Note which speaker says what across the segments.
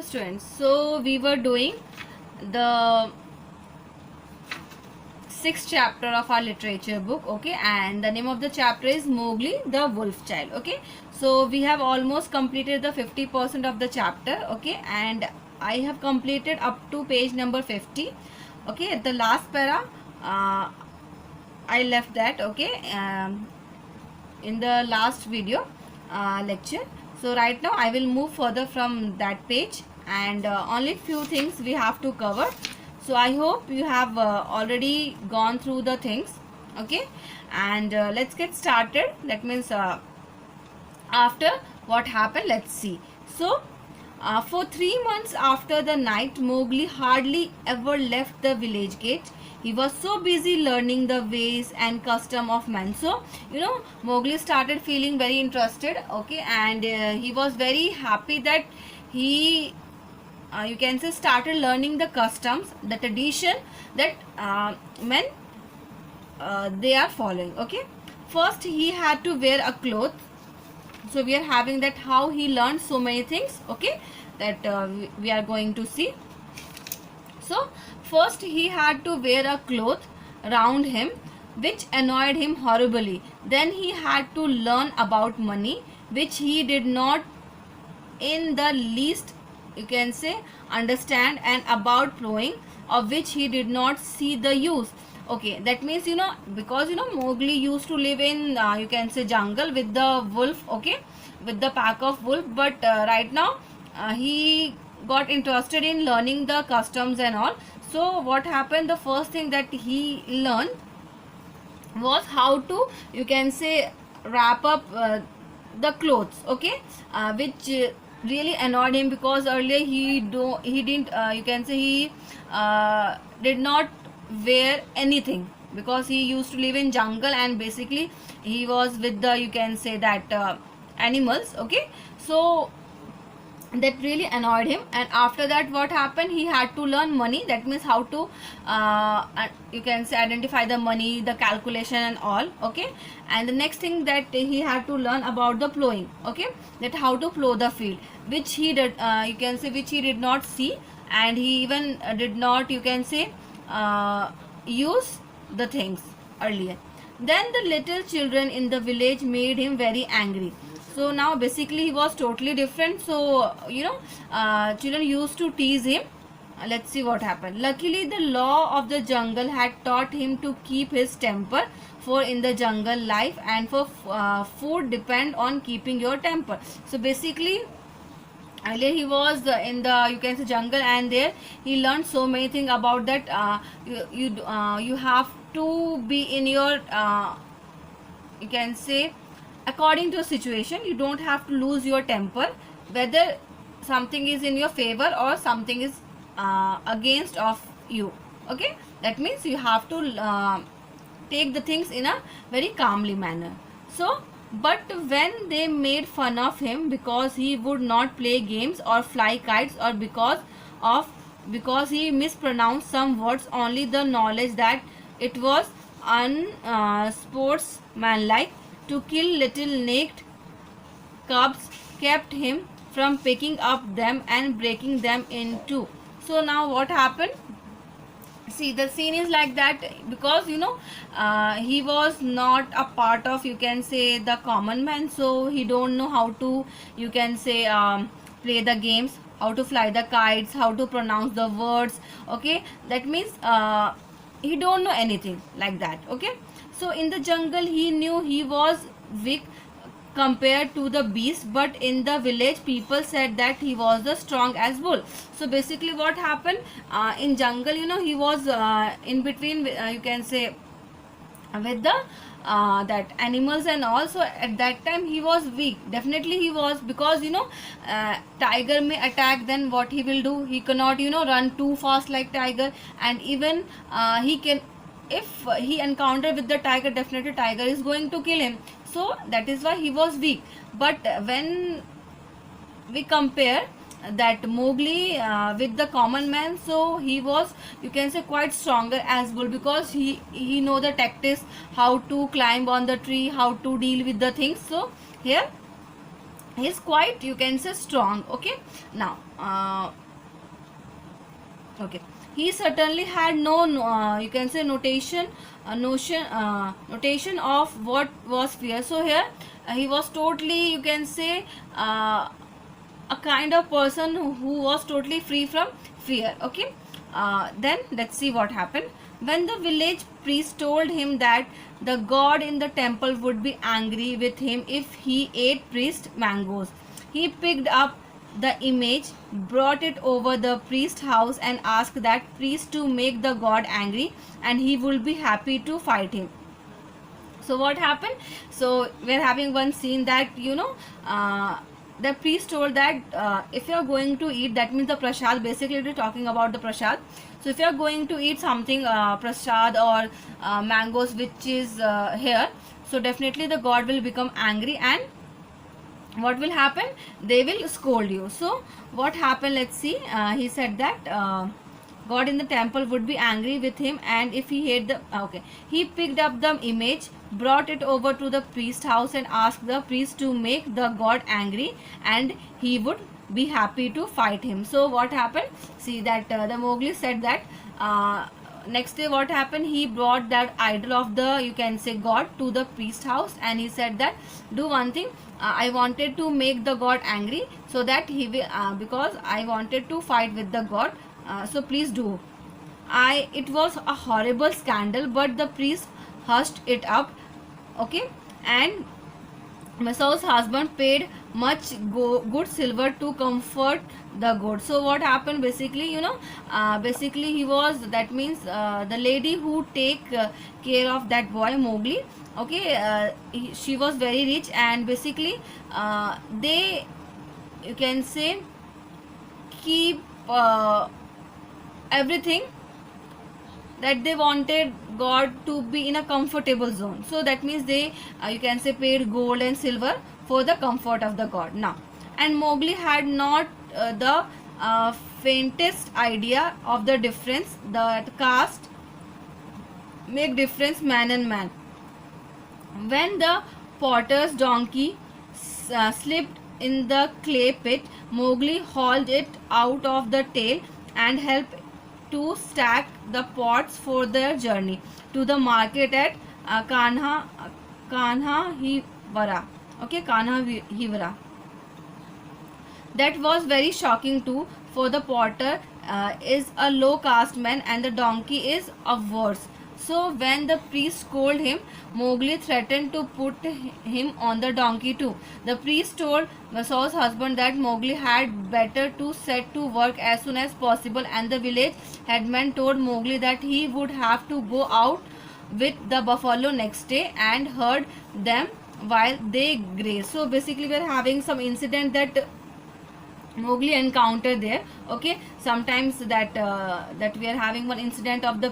Speaker 1: students. So we were doing the sixth chapter of our literature book, okay, and the name of the chapter is Mowgli the Wolf Child. Okay, so we have almost completed the 50% of the chapter, okay, and I have completed up to page number 50. Okay, at the last para I left that, okay, in the last video lecture. So right now I will move further from that page, and only few things we have to cover. So I hope you have already gone through the things, okay, and let's get started. That means after what happened, let's see. So for 3 months after the night, Mowgli hardly ever left the village gate. He was so busy learning the ways and custom of men. So Mowgli started feeling very interested, okay, and he was very happy that he you can say started learning the customs, the tradition that men they are following. Okay, first he had to wear a cloth. So we are having that how he learned so many things, okay, that we are going to see. So first he had to wear a cloth around him which annoyed him horribly. Then he had to learn about money, which he did not in the least, you can say, understand, and about plowing, of which he did not see the use. Okay, that means because Mowgli used to live in you can say jungle with the wolf, okay, with the pack of wolf, but right now he got interested in learning the customs and all. So what happened, the first thing that he learned was how to, you can say, wrap up the clothes, okay, which really annoyed him, because earlier he didn't you can say he did not wear anything, because he used to live in jungle and basically he was with the, you can say that animals, okay. So that really annoyed him, and after that what happened, he had to learn money. That means how to you can say identify the money, the calculation and all, okay. And the next thing that he had to learn about the plowing, okay, that how to plow the field, which he did you can say which he did not see, and he even did not, you can say, use the things earlier. Then the little children in the village made him very angry. So now basically he was totally different. So children used to tease him. Let's see what happened. Luckily the law of the jungle had taught him to keep his temper, for in the jungle life and for food depend on keeping your temper. So basically earlier he was in the, you can say, jungle, and there he learned so many things about that you have to be in your you can say according to the situation. You don't have to lose your temper, whether something is in your favor or something is against of you, okay. That means you have to take the things in a very calmly manner. So but when they made fun of him because he would not play games or fly kites, or because he mispronounced some words, only the knowledge that it was unsportsmanlike to kill little naked cubs kept him from picking up them and breaking them in two. So now what happened? See, the scene is like that, because he was not a part of, you can say, the common man. So he don't know how to, you can say, play the games, how to fly the kites, how to pronounce the words, okay. That means he don't know anything like that, okay. So in the jungle he knew he was weak compared to the beast, but in the village people said that he was the strong as bull. So basically what happened, in jungle he was in between, you can say, with the that animals and all. So at that time he was weak, definitely he was, because tiger may attack, then what he will do, he cannot run too fast like tiger, and even he can, if he encounter with the tiger, definitely tiger is going to kill him. So that is why he was weak. But when we compare that Mowgli with the common man, so he was, you can say, quite stronger as bull, because he know the tactics, how to climb on the tree, how to deal with the things. So here He's quite, you can say, strong. Okay, now okay, he certainly had no you can say notation of what was fear. So here he was totally, you can say, a kind of person who was totally free from fear. Okay, then let's see what happened. When the village priest told him that the god in the temple would be angry with him if he ate priest mangoes, he picked up the image, brought it over the priest house and asked that priest to make the god angry, and he would be happy to fight him. So what happened? So we're having one scene that, the priest told that if you're going to eat, that means the prasad, basically we're talking about the prasad. So if you're going to eat something, prasad or mangoes which is here, so definitely the god will become angry, and what will happen, they will scold you. So what happened, let's see. He said that god in the temple would be angry with him, and if he ate the okay, he picked up the image, brought it over to the priest house and asked the priest to make the god angry, and he would be happy to fight him. So what happened, see that the Mowgli said that next day what happened, he brought that idol of the, you can say, god to the priest house, and he said that do one thing, I wanted to make the god angry, so that he will because I wanted to fight with the god, so please do. It was a horrible scandal, but the priest hushed it up. Okay, and Masau's husband paid much good silver to comfort the god. So what happened, basically, basically he was, that means the lady who take care of that boy Mowgli. Okay, she was very rich, and basically they, you can say, keep everything that they wanted god to be in a comfortable zone. So that means they, you can say, paid gold and silver for the comfort of the god. Now, and Mowgli had not the faintest idea of the difference that caste make difference man and man. When the potter's donkey slipped in the clay pit, Mowgli hauled it out of the tail and helped to stack the pots for their journey to the market at Kanha Hivara. Okay, Kanha Hivara. That was very shocking too, for the potter is a low caste man and the donkey is a worse. So when the priest scolded him, Mowgli threatened to put him on the donkey too. The priest told Masau's husband that Mowgli had better to set to work as soon as possible, and the village headman told Mowgli that he would have to go out with the buffalo next day and herd them while they graze. So basically we are having some incident that Mowgli encountered there. Okay, sometimes that that we are having one incident of the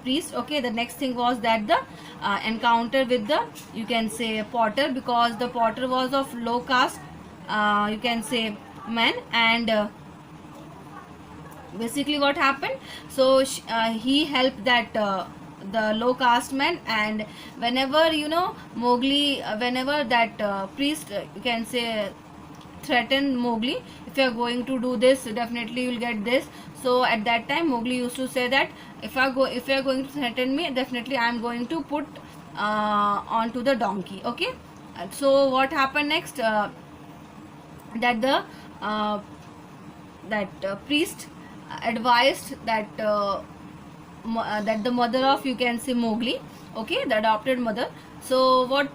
Speaker 1: priest. Okay, the next thing was that the encounter with the, you can say, potter, because the potter was of low caste, you can say, man, and basically what happened, so he helped that the low caste man, and whenever, Mowgli, whenever that priest, you can say, threaten Mowgli, if you are going to do this, definitely you will get this. So at that time Mowgli used to say that if you are going to threaten me, definitely I am going to put onto the donkey. Okay, so what happened next, that the priest advised that that the mother of, you can say, Mowgli, okay, the adopted mother. So what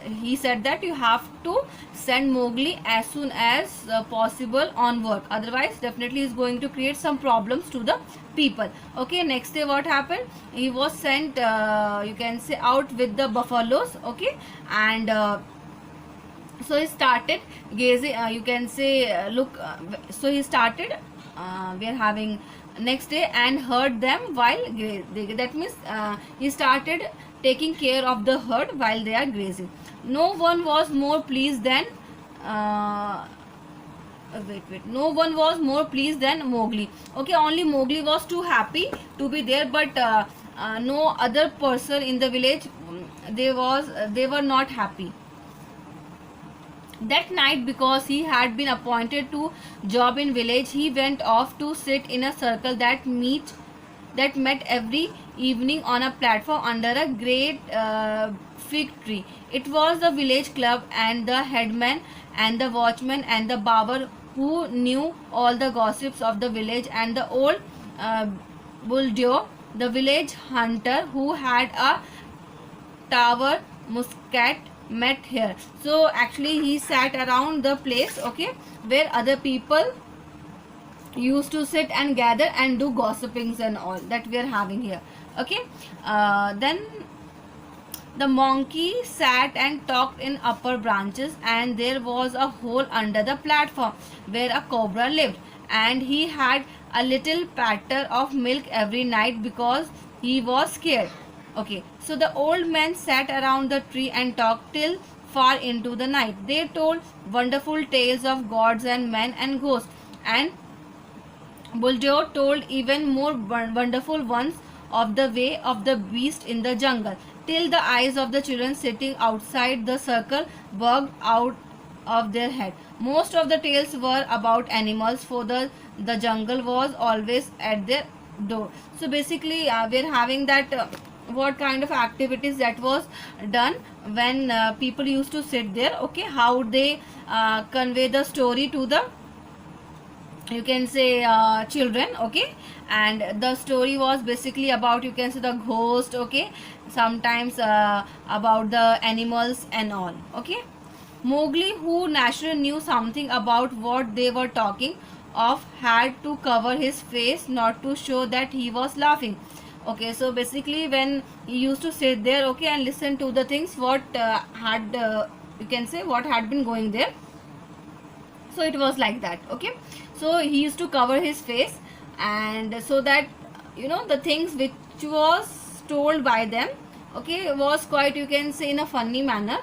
Speaker 1: he said that you have to send Mowgli as soon as possible on work, otherwise definitely is going to create some problems to the people. Okay, next day what happened, he was sent, you can say, out with the buffaloes. Okay, and so he started gazing, you can say, so he started, we are having next day, and herd them while grazing. That means he started taking care of the herd while they are grazing. No one was more pleased than no one was more pleased than Mowgli. Okay, only Mowgli was too happy to be there, but no other person in the village, they were not happy. That night, because he had been appointed to job in village, he went off to sit in a circle that met every evening on a platform under a great fig tree. It was the village club, and the headman and the watchman and the barber who knew all the gossips of the village, and the old uh, Buldio, the village hunter who had a tower muscat, met here. So actually he sat around the place, okay, where other people used to sit and gather and do gossipings and all that we are having here, okay. Then the monkey sat and talked in upper branches, and there was a hole under the platform where a cobra lived, and he had a little patter of milk every night because he was scared. Okay, so the old men sat around the tree and talked till far into the night. They told wonderful tales of gods and men and ghosts, and Buljo told even more wonderful ones of the way of the beast in the jungle, till the eyes of the children sitting outside the circle bugged out of their head. Most of the tales were about animals, for the jungle was always at their door. So basically, we're having that. What kind of activities that was done when people used to sit there, okay, how they convey the story to the, you can say, children, okay. And the story was basically about, you can say, the ghost, okay, sometimes about the animals and all, okay. Mowgli, who naturally knew something about what they were talking of, had to cover his face not to show that he was laughing. Okay, so basically when he used to sit there, okay, and listen to the things what had you can say what had been going there, so it was like that, okay. So he used to cover his face, and so that, you know, the things which was told by them, okay, was quite, you can say, in a funny manner,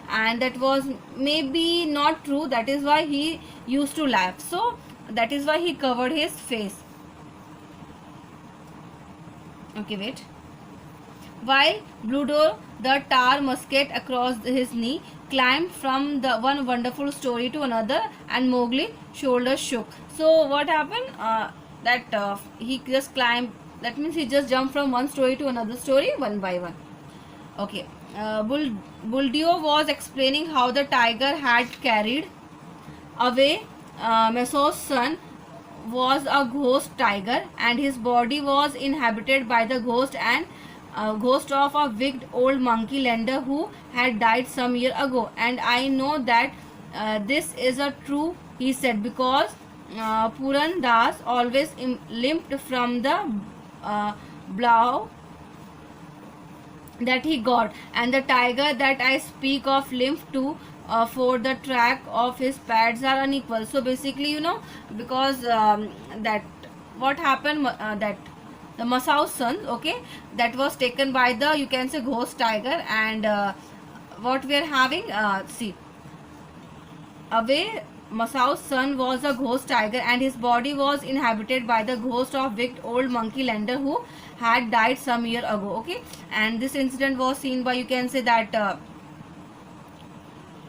Speaker 1: and that was maybe not true. That is why he used to laugh, so that is why he covered his face. Okay, wait. While Bludo, the tar musket across his knee, climbed from the one wonderful story to another, and Mowgli's shoulders shook. So what happened? That he just climbed. That means he just jumped from one story to another story one by one. Okay. Buldio was explaining how the tiger had carried away Meso's son was a ghost tiger, and his body was inhabited by the ghost of a wicked old monkey lender who had died some year ago. And I know that this is a true, he said, because Puran Das always limped from the blow that he got, and the tiger that I speak of limped too, for the track of his pads are unequal. So basically, you know, because that what happened, that the Masau's son, okay, that was taken by the, you can say, ghost tiger, and what we are having, see, away Masau's son was a ghost tiger, and his body was inhabited by the ghost of wicked old monkey lender who had died some year ago, okay. And this incident was seen by, you can say, that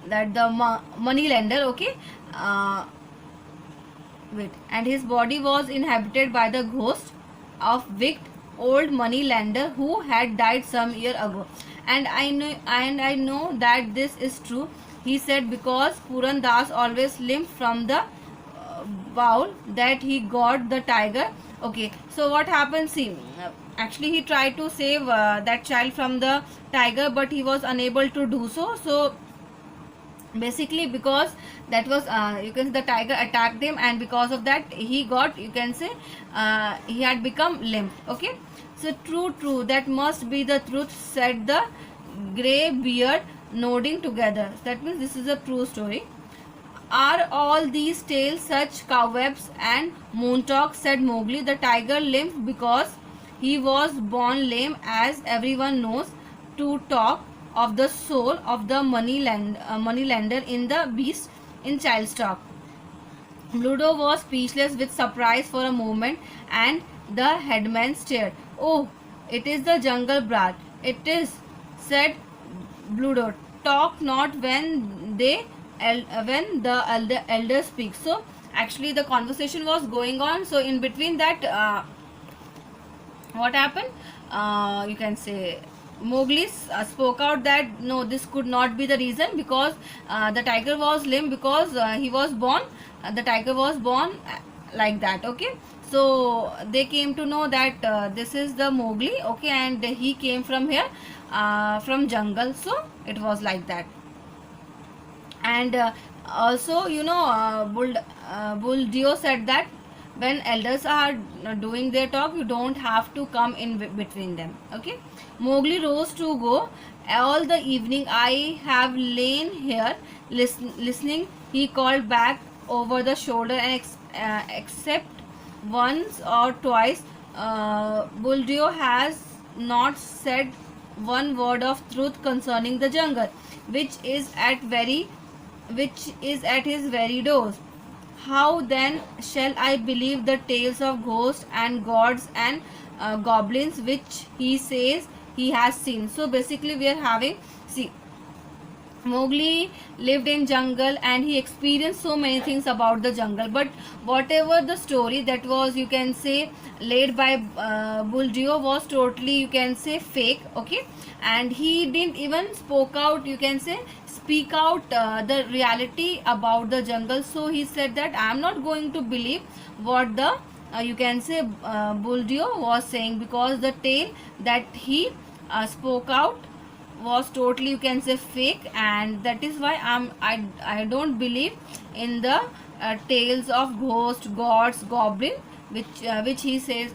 Speaker 1: that the money lender, okay, wait, and his body was inhabited by the ghost of wicked old money lender who had died some year ago. And I know that this is true, he said, because Puran Das always limped from the bowl that he got the tiger. Okay, so what happened, see, actually he tried to save that child from the tiger, but he was unable to do so. So basically, because that was, you can say, the tiger attacked him, and because of that he got, you can say, he had become limp, okay. So true, that must be the truth, said the grey beard, nodding together. That means this is a true story. Are all these tales such cobwebs and moon talk, said Mowgli. The tiger limped because he was born lame, as everyone knows. To talk of the soul of the money lender in the beast in child's talk. Bluto was speechless with surprise for a moment, and the headman stared. Oh, it is the jungle brat. It is, said Bluto. Talk not when they when the elder speaks. So actually the conversation was going on, so in between that, what happened, you can say Mowgli spoke out that no, this could not be the reason, because the tiger was lame, because he was born, the tiger was born like that. Okay, so they came to know that this is the Mowgli, okay, and he came from here, from jungle, so it was like that. And also, Bull said that when elders are doing their talk, you don't have to come in between them. Okay, Mowgli rose to go. All the evening I have lain here listening, he called back over the shoulder, and except once or twice, Bulldio has not said one word of truth concerning the jungle, which is at very which is at his very doors. How then shall I believe the tales of ghosts and gods and goblins which he says he has seen? So basically we are having, see, Mowgli lived in jungle and he experienced so many things about the jungle, but whatever the story that was, you can say, laid by Buldeo was totally, you can say, fake. Okay, and he didn't even spoke out, you can say, speak out the reality about the jungle. So he said that I am not going to believe what the you can say Buldeo was saying, because the tale that he spoke out was totally, you can say, fake, and that is why I don't believe in the tales of ghost, gods, goblin, which he says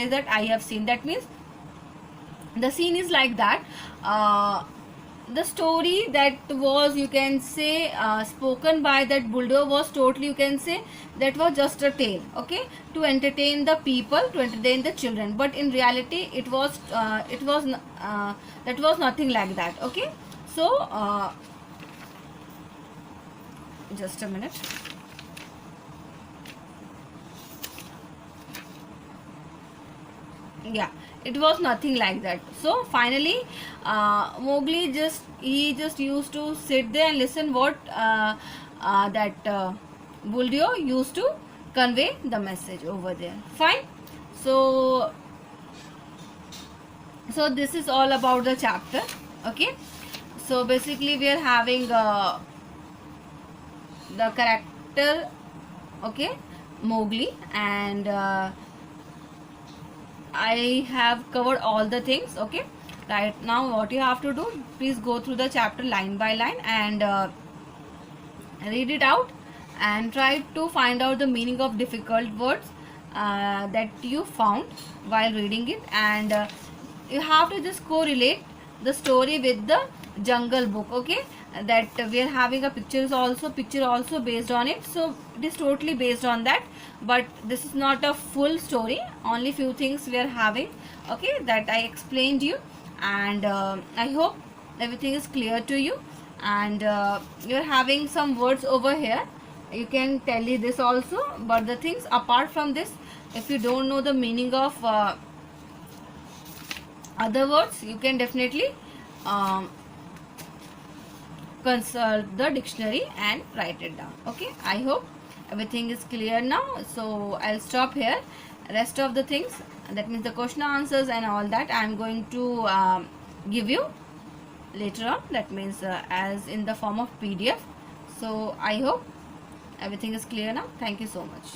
Speaker 1: that I have seen. That means the scene is like that. The story that was, you can say, spoken by that Bulldog was totally, you can say, that was just a tale, okay, to entertain the people, to entertain the children, but in reality it was that was nothing like that. Okay, so just a minute. Yeah, it was nothing like that. So finally Mowgli just used to sit there and listen what that Buldeo used to convey the message over there. Fine. So this is all about the chapter. Okay, so basically we are having the character, okay, Mowgli, and I have covered all the things. Okay, right now what you have to do, please go through the chapter line by line and read it out, and try to find out the meaning of difficult words that you found while reading it, and you have to just correlate the story with the Jungle Book. Okay, that we are having a picture also based on it, so it is totally based on that, but this is not a full story, only few things we are having, okay, that I explained you, and I hope everything is clear to you, and you are having some words over here, you can tell you this also, but the things apart from this, if you don't know the meaning of other words, you can definitely consult the dictionary and write it down. Okay, I hope everything is clear now, so I'll stop here. Rest of the things, that means the question answers and all that, I'm going to give you later on, that means as in the form of PDF. So I hope everything is clear now. Thank you so much.